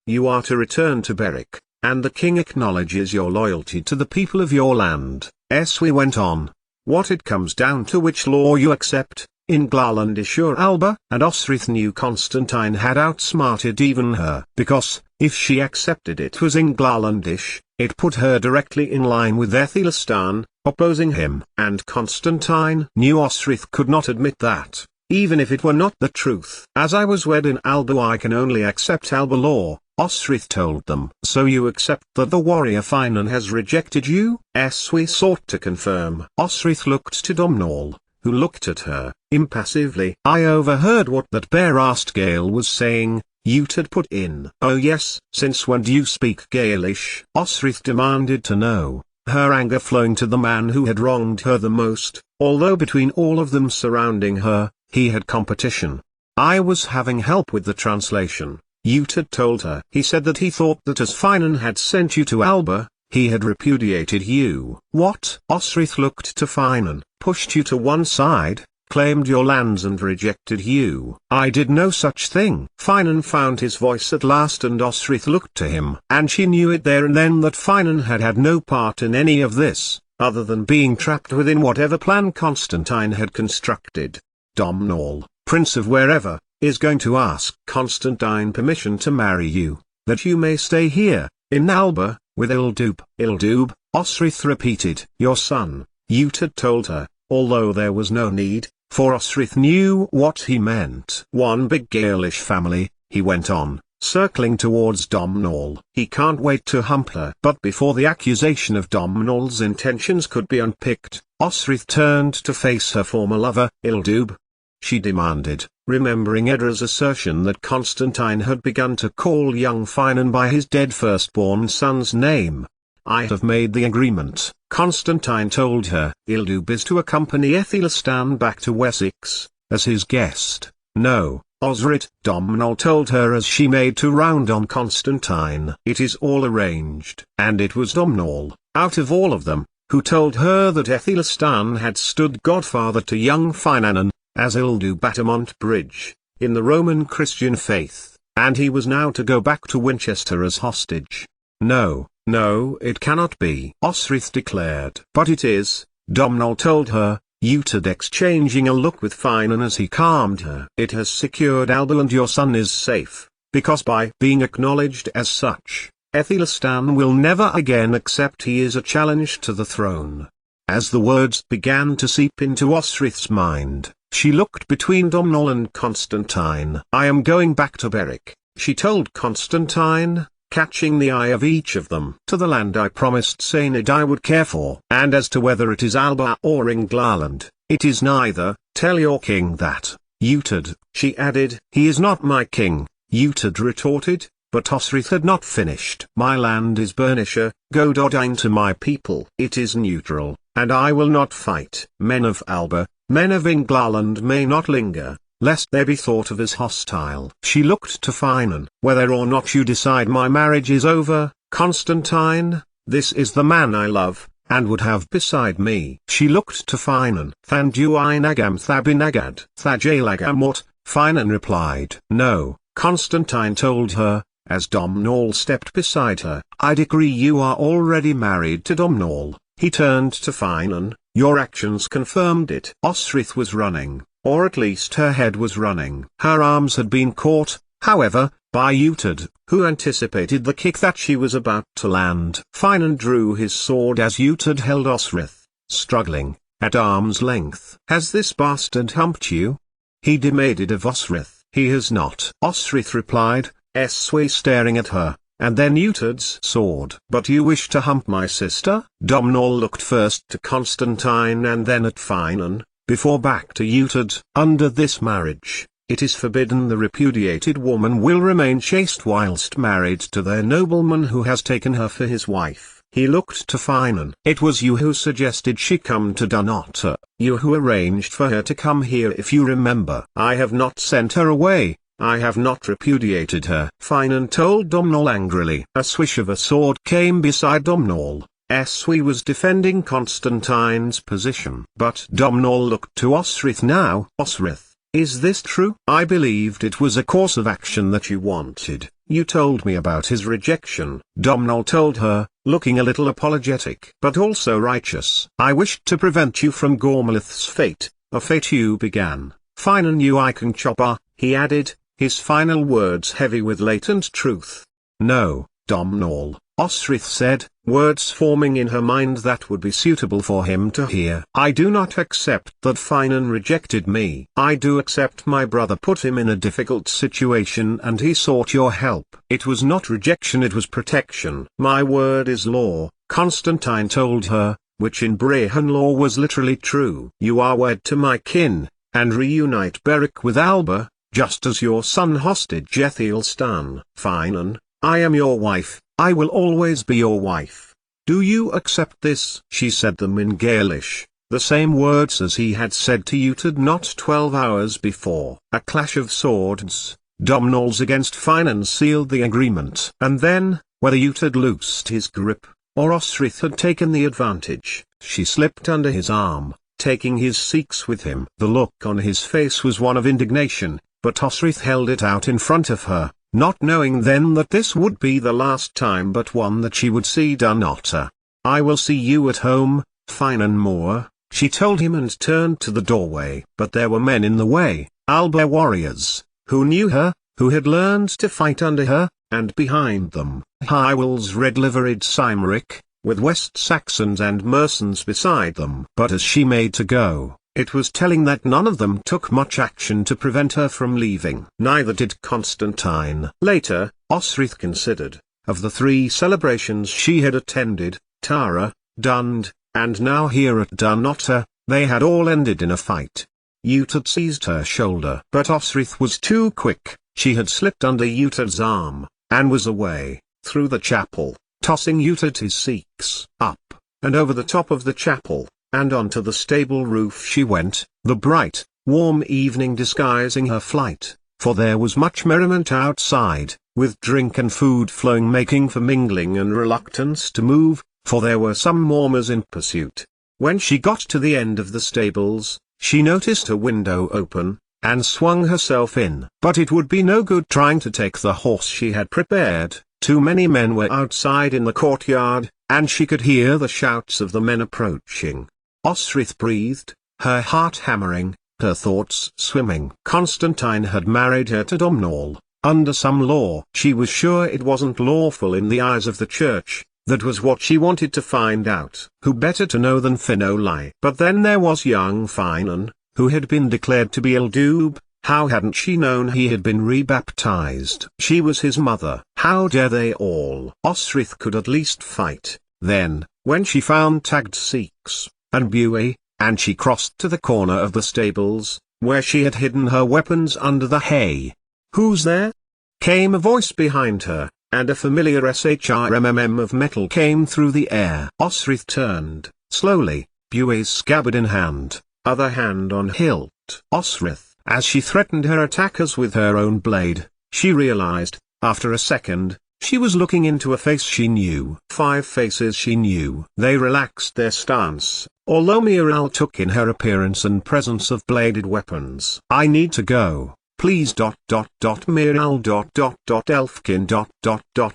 you are to return to Beric, and the king acknowledges your loyalty to the people of your land. We went on. What it comes down to which law you accept, in Glalandish Alba, and Osrith knew Constantine had outsmarted even her. Because, if she accepted it was in Glalandish, it put her directly in line with Aethelstan, opposing him. And Constantine knew Osrith could not admit that, even if it were not the truth. As I was wed in Alba I can only accept Alba law, Osrith told them. So you accept that the warrior Finan has rejected you? We sought to confirm. Osrith looked to Domhnall, who looked at her, impassively. I overheard what that bare-assed Gale was saying, Utad put in. Oh yes, since when do you speak Gaelish? Osrith demanded to know, her anger flowing to the man who had wronged her the most, although between all of them surrounding her, he had competition. I was having help with the translation, Utad told her. He said that he thought that as Finan had sent you to Alba, he had repudiated you. What? Osrith looked to Finan, pushed you to one side, claimed your lands and rejected you. I did no such thing. Finan found his voice at last and Osrith looked to him. And she knew it there and then that Finan had had no part in any of this, other than being trapped within whatever plan Constantine had constructed. Domhnall, Prince of wherever, is going to ask Constantine permission to marry you, that you may stay here, in Alba, with Ildub. Ildub, Osrith repeated. Your son, Utad told her, although there was no need, for Osrith knew what he meant. One big Gaelish family, he went on, circling towards Domhnall. He can't wait to hump her. But before the accusation of Domhnall's intentions could be unpicked, Osrith turned to face her former lover. Ildub, she demanded, remembering Edra's assertion that Constantine had begun to call young Finan by his dead firstborn son's name. I have made the agreement, Constantine told her. Ildub is to accompany Aethelstan back to Wessex, as his guest. No, Osrit, Domhnall told her as she made to round on Constantine. It is all arranged. And it was Domhnall, out of all of them, who told her that Aethelstan had stood godfather to young Finan, as Ildub Batamont Bridge, in the Roman Christian faith, and he was now to go back to Winchester as hostage. No, no, it cannot be, Osrith declared. But it is, Domhnall told her, Utad exchanging a look with Finan as he calmed her. It has secured Alba and your son is safe, because by being acknowledged as such, Aethelstan will never again accept he is a challenge to the throne. As the words began to seep into Osrith's mind, she looked between Domhnall and Constantine. I am going back to Beric, she told Constantine, catching the eye of each of them. To the land I promised Sainid I would care for. And as to whether it is Alba or Inglaland, it is neither. Tell your king that, Utad, she added. He is not my king, Utad retorted, but Osrith had not finished. My land is Bernicia, go Dodine to my people. It is neutral, and I will not fight. Men of Alba, men of Inglaland may not linger, lest they be thought of as hostile. She looked to Finan. Whether or not you decide my marriage is over, Constantine, this is the man I love, and would have beside me. She looked to Finan. Thanduinagam Thabinagad Thajalagam what? Finan replied. No, Constantine told her, as Domhnall stepped beside her. I decree you are already married to Domhnall. He turned to Finan. Your actions confirmed it. Osrith was running, or at least her head was running. Her arms had been caught, however, by Utad, who anticipated the kick that she was about to land. Finan drew his sword as Utad held Osrith, struggling, at arm's length. Has this bastard humped you? He demanded of Osrith. He has not. Osrith replied, staring at her. And then Utad's sword. But you wish to hump my sister? Domhnall looked first to Constantine and then at Finan, before back to Utad. Under this marriage, it is forbidden the repudiated woman will remain chaste whilst married to their nobleman who has taken her for his wife. He looked to Finan. It was you who suggested she come to Dunnottar. You who arranged for her to come here if you remember. I have not sent her away. I have not repudiated her. Finan told Domhnall angrily. A swish of a sword came beside Domhnall. He was defending Constantine's position. But Domhnall looked to Osrith now. Osrith, Is this true? I believed it was a course of action that you wanted. You told me about his rejection. Domhnall told her, looking a little apologetic but also righteous. I wished to prevent you from Gormlith's fate, a fate you began. Finan you I can chop, he added, his final words heavy with latent truth. No, Domhnall, Osrith said, words forming in her mind that would be suitable for him to hear. I do not accept that Finan rejected me. I do accept my brother put him in a difficult situation and he sought your help. It was not rejection, it was protection. My word is law, Constantine told her, which in Brehon law was literally true. You are wed to my kin, and reunite Beric with Alba, just as your son hostage Ethelstan. Finan, I am your wife, I will always be your wife. Do you accept this? She said them in Gaelish, the same words as he had said to Uhtred not 12 hours before. A clash of swords, Domhnall's against Finan sealed the agreement. And then, whether Uhtred loosed his grip, or Osrith had taken the advantage, she slipped under his arm, taking his Sikhs with him. The look on his face was one of indignation, but Osrith held it out in front of her, not knowing then that this would be the last time but one that she would see Dunnottar. I will see you at home, Finan Moore, she told him and turned to the doorway. But there were men in the way, Alba warriors, who knew her, who had learned to fight under her, and behind them, Hywel's red-liveried Cymric, with West Saxons and Mersons beside them. But as she made to go, it was telling that none of them took much action to prevent her from leaving. Neither did Constantine. Later, Osrith considered, of the 3 celebrations she had attended, Tara, Dund, and now here at Dunnottar, they had all ended in a fight. Uhtred seized her shoulder. But Osrith was too quick, she had slipped under Uhtred's arm, and was away, through the chapel, tossing Uhtred his Sikhs. Up, and over the top of the chapel, and onto the stable roof she went, the bright, warm evening disguising her flight, for there was much merriment outside, with drink and food flowing making for mingling and reluctance to move, for there were some Mormers in pursuit. When she got to the end of the stables, she noticed a window open, and swung herself in. But it would be no good trying to take the horse she had prepared, too many men were outside in the courtyard, and she could hear the shouts of the men approaching. Osrith breathed, her heart hammering, her thoughts swimming. Constantine had married her to Domhnall, under some law. She was sure it wasn't lawful in the eyes of the church. That was what she wanted to find out. Who better to know than Finolai? But then there was young Finan, who had been declared to be Eldub. How hadn't she known he had been rebaptized? She was his mother. How dare they all? Osrith could at least fight. Then, when she found tagged Sikhs, and Buey, and she crossed to the corner of the stables, where she had hidden her weapons under the hay. Who's there? Came a voice behind her, and a familiar SHRMM of metal came through the air. Osrith turned, slowly, Buey's scabbard in hand, other hand on hilt. Osrith, as she threatened her attackers with her own blade, she realized, after a second, she was looking into a face she knew. 5 faces she knew. They relaxed their stance, although Miral took in her appearance and presence of bladed weapons. I need to go. Please Miral Elfkin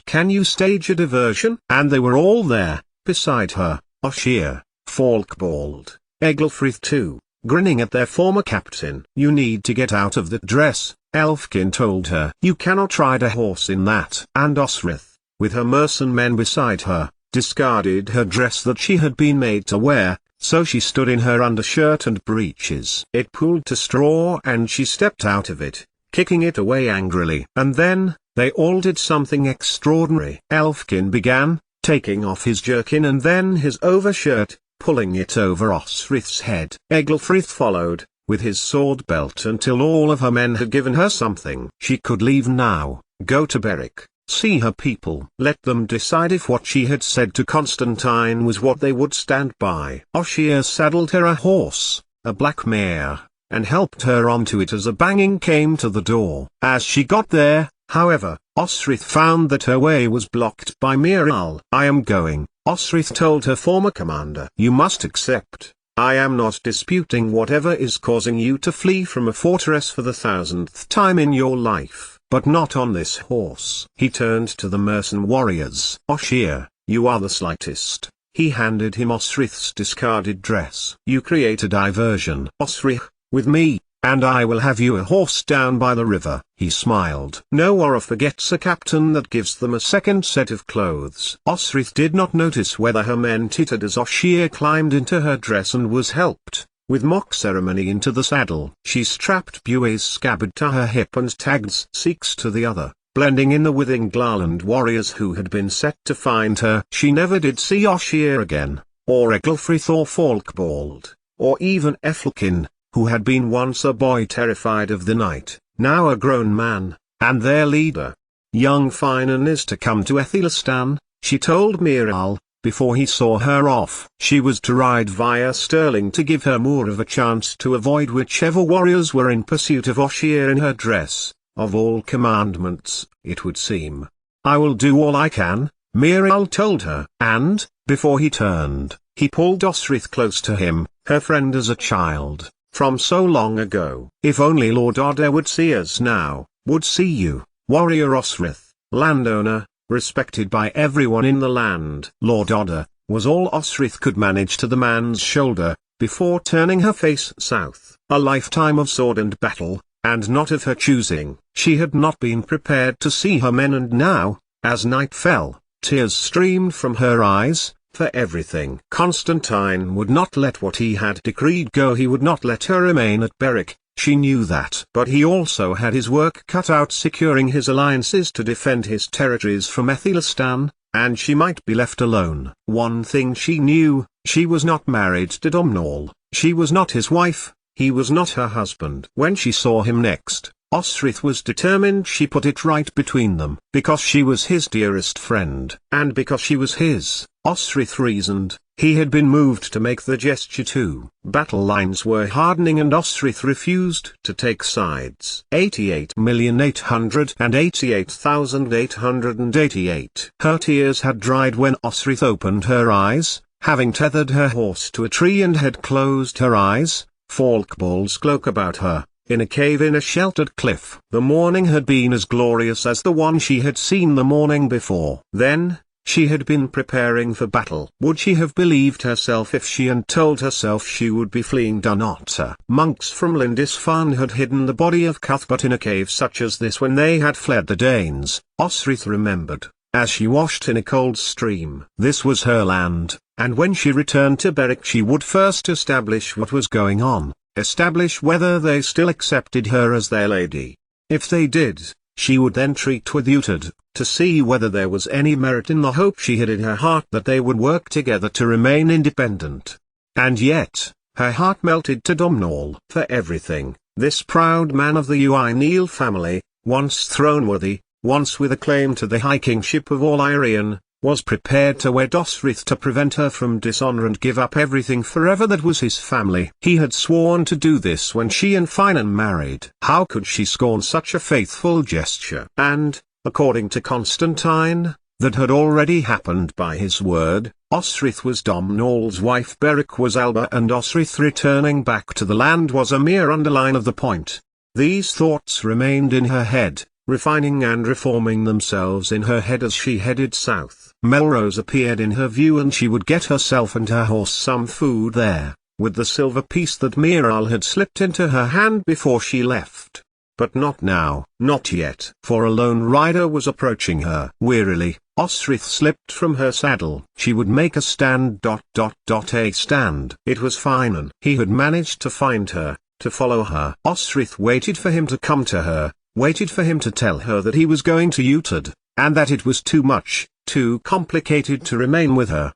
Can you stage a diversion? And they were all there, beside her, Oshir, Falkbald, Eglfrith too, grinning at their former captain. You need to get out of that dress, Elfkin told her. You cannot ride a horse in that. And Osrith, with her Merson men beside her, discarded her dress that she had been made to wear, so she stood in her undershirt and breeches. It pooled to straw and she stepped out of it, kicking it away angrily. And then, they all did something extraordinary. Elfkin began, taking off his jerkin and then his overshirt, pulling it over Osrith's head. Eglfrith followed, with his sword belt until all of her men had given her something. She could leave now, go to Beric, see her people. Let them decide if what she had said to Constantine was what they would stand by. Oshir saddled her a horse, a black mare, and helped her onto it as a banging came to the door. As she got there, however, Osrith found that her way was blocked by Miral. I am going, Osrith told her former commander. You must accept, I am not disputing whatever is causing you to flee from a fortress for the 1000th time in your life, but not on this horse. He turned to the mercenary warriors. Oshir, you are the slightest. He handed him Osrith's discarded dress. You create a diversion. Osrith, with me, and I will have you a horse down by the river. He smiled. No warrior forgets a captain that gives them a second set of clothes. Osrith did not notice whether her men tittered as Oshir climbed into her dress and was helped, with mock ceremony, into the saddle. She strapped Bue's scabbard to her hip and tagged Sikhs to the other, blending in the with Englaland warriors who had been set to find her. She never did see Oshir again, or Eglfrith or Falkbald, or even Ethelkin, who had been once a boy terrified of the night, now a grown man, and their leader. Young Finan is to come to Athelistan, she told Miral, before he saw her off. She was to ride via Stirling to give her more of a chance to avoid whichever warriors were in pursuit of Oshir in her dress. Of all commandments, it would seem. I will do all I can, Miral told her. And, before he turned, he pulled Osrith close to him, her friend as a child, from so long ago. If only Lord Oda would see us now, would see you, warrior Osrith, landowner, respected by everyone in the land. Lord Oda, was all Osrith could manage to the man's shoulder, before turning her face south. A lifetime of sword and battle, and not of her choosing. She had not been prepared to see her men, and now, as night fell, tears streamed from her eyes, for everything. Constantine would not let what he had decreed go. He would not let her remain at Berwick, she knew that. But he also had his work cut out securing his alliances to defend his territories from Athelistan, and she might be left alone. One thing she knew, she was not married to Domnall, she was not his wife, he was not her husband. When she saw him next, Osrith was determined she put it right between them. Because she was his dearest friend, and because she was his, Osrith reasoned, he had been moved to make the gesture too. Battle lines were hardening and Osrith refused to take sides. 88,888,888. Her tears had dried when Osrith opened her eyes, having tethered her horse to a tree and had closed her eyes, Falkbald's cloak about her, in a cave in a sheltered cliff. The morning had been as glorious as the one she had seen the morning before. Then, she had been preparing for battle. Would she have believed herself if she had told herself she would be fleeing Dunnottar? Monks from Lindisfarne had hidden the body of Cuthbert in a cave such as this when they had fled the Danes, Osrith remembered, as she washed in a cold stream. This was her land, and when she returned to Berwick she would first establish what was going on, establish whether they still accepted her as their lady. If they did, she would then treat with Uhtred, to see whether there was any merit in the hope she had in her heart that they would work together to remain independent. And yet, her heart melted to Domnall. For everything, this proud man of the Uyneel family, once throne-worthy, once with a claim to the high kingship of all Irian, was prepared to wed Osrith to prevent her from dishonour and give up everything forever that was his family. He had sworn to do this when she and Finan married. How could she scorn such a faithful gesture? And, according to Constantine, that had already happened by his word. Osrith was Domnall's wife, Berwick was Alba, and Osrith returning back to the land was a mere underline of the point. These thoughts remained in her head, refining and reforming themselves in her head as she headed south. Melrose appeared in her view and she would get herself and her horse some food there, with the silver piece that Miral had slipped into her hand before she left. But not now, not yet. For a lone rider was approaching her. Wearily, Osrith slipped from her saddle. She would make a stand. A stand. It was Finan. He had managed to find her, to follow her. Osrith waited for him to come to her, waited for him to tell her that he was going to Uhtred, and that it was too much, too complicated to remain with her.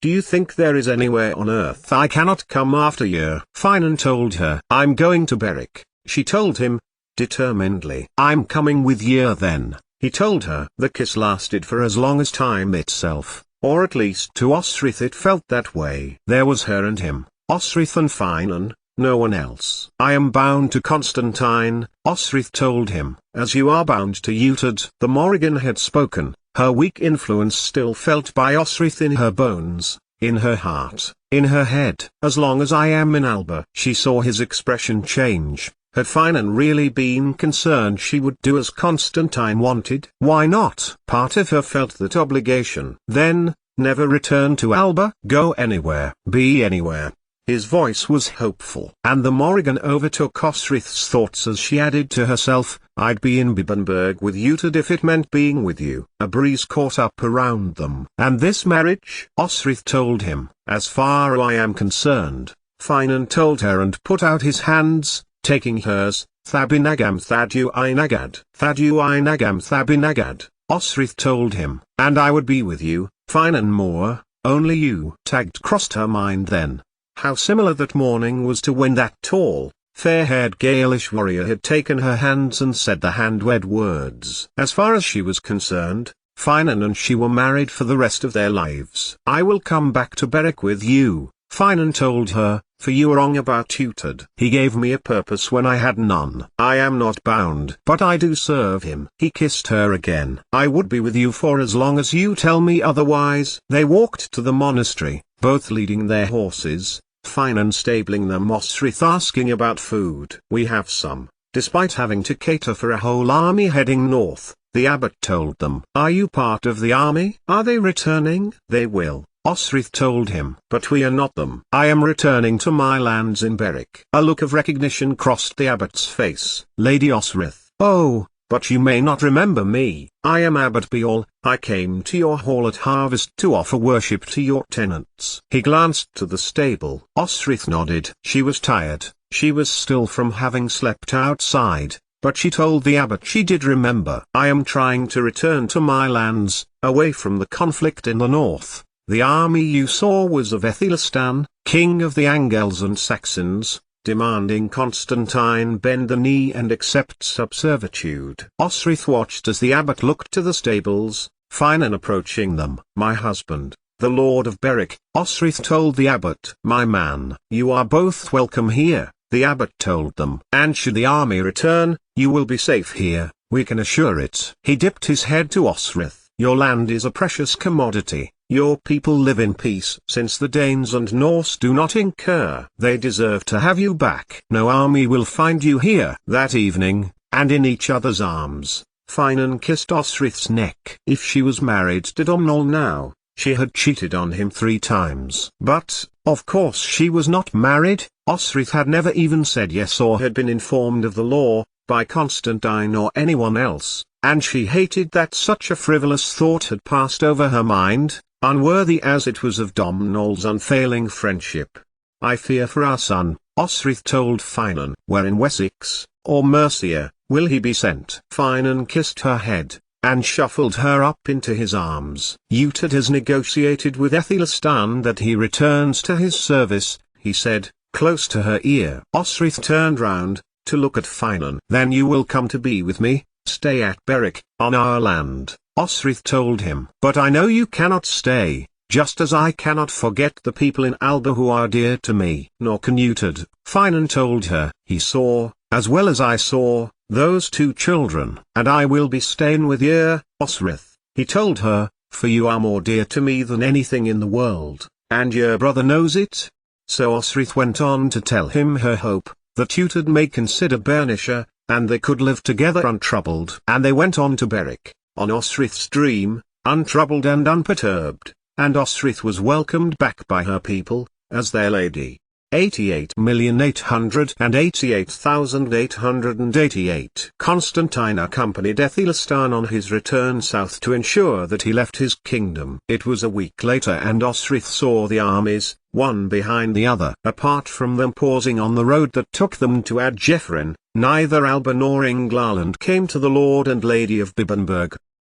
Do you think there is anywhere on earth I cannot come after you? Finan told her. I'm going to Berwick, she told him, determinedly. I'm coming with you then, he told her. The kiss lasted for as long as time itself, or at least to Osrith it felt that way. There was her and him, Osrith and Finan, no one else. I am bound to Constantine, Osrith told him. As you are bound to Uhtred. The Morrigan had spoken, her weak influence still felt by Osrith in her bones, in her heart. in her head. As long as I am in Alba. She saw his expression change. Had Finan really been concerned she would do as Constantine wanted? Why not? Part of her felt that obligation. Then, never return to Alba? Go anywhere. Be anywhere. His voice was hopeful. And the Morrigan overtook Osrith's thoughts as she added to herself, I'd be in Bibbenberg with Utad if it meant being with you. A breeze caught up around them. And this marriage? Osrith told him. As far as I am concerned. Finan told her and put out his hands, taking hers. Thabinagam Thaduinagad. Thaduinagam Thabinagad. Osrith told him. And I would be with you, Finan more, only you. Tagged crossed her mind then. How similar that morning was to when that tall, fair-haired Gaelish warrior had taken her hands and said the hand-wed words. As far as she was concerned, Finan and she were married for the rest of their lives. I will come back to Berwick with you, Finan told her, for you are wrong about Utad. He gave me a purpose when I had none. I am not bound, but I do serve him. He kissed her again. I would be with you for as long as you tell me otherwise. They walked to the monastery, both leading their horses, Finan stabling them, Osrith asking about food. We have some, despite having to cater for a whole army heading north, the abbot told them. Are you part of the army? Are they returning? They will, Osrith told him. But we are not them. I am returning to my lands in Berwick. A look of recognition crossed the abbot's face. Lady Osrith. Oh, but you may not remember me. I am Abbot Beorl. I came to your hall at harvest to offer worship to your tenants. He glanced to the stable. Osrith nodded. She was tired. She was still from having slept outside, but she told the abbot she did remember. I am trying to return to my lands, away from the conflict in the north. The army you saw was of Aethelstan, king of the Angles and Saxons, demanding Constantine bend the knee and accept subservitude. Osrith watched as the abbot looked to the stables, Finan approaching them. My husband, the Lord of Berwick, Osrith told the abbot. My man, you are both welcome here, the abbot told them. And should the army return, you will be safe here, we can assure it. He dipped his head to Osrith. Your land is a precious commodity. Your people live in peace. Since the Danes and Norse do not incur, they deserve to have you back. No army will find you here. That evening, and in each other's arms, Finan kissed Osrith's neck. If she was married to Domhnall now, she had cheated on him 3 times. But, of course she was not married. Osrith had never even said yes or had been informed of the law, by Constantine or anyone else, and she hated that such a frivolous thought had passed over her mind, unworthy as it was of Domhnall's unfailing friendship. I fear for our son, Osrith told Finan. Where in Wessex, or Mercia, will he be sent? Finan kissed her head, and shuffled her up into his arms. Utad has negotiated with Aethelstan that he returns to his service, he said, close to her ear. Osrith turned round, to look at Finan. Then you will come to be with me, stay at Berwick, on our land. Osrith told him. But I know you cannot stay, just as I cannot forget the people in Alba who are dear to me. Nor can Utad, Finan told her. He saw, as well as I saw, those 2 children. And I will be staying with ye, Osrith, he told her, for you are more dear to me than anything in the world, and your brother knows it. So Osrith went on to tell him her hope, that Utad may consider Bernicia, and they could live together untroubled. And they went on to Berwick, on Osrith's dream, untroubled and unperturbed, and Osrith was welcomed back by her people, as their lady. 88,888,888. Constantine accompanied Aethelstan on his return south to ensure that he left his kingdom. It was a week later and Osrith saw the armies, one behind the other. Apart from them pausing on the road that took them to Adjefrin, neither Alba nor Englaland came to the Lord and Lady of Bibbenberg.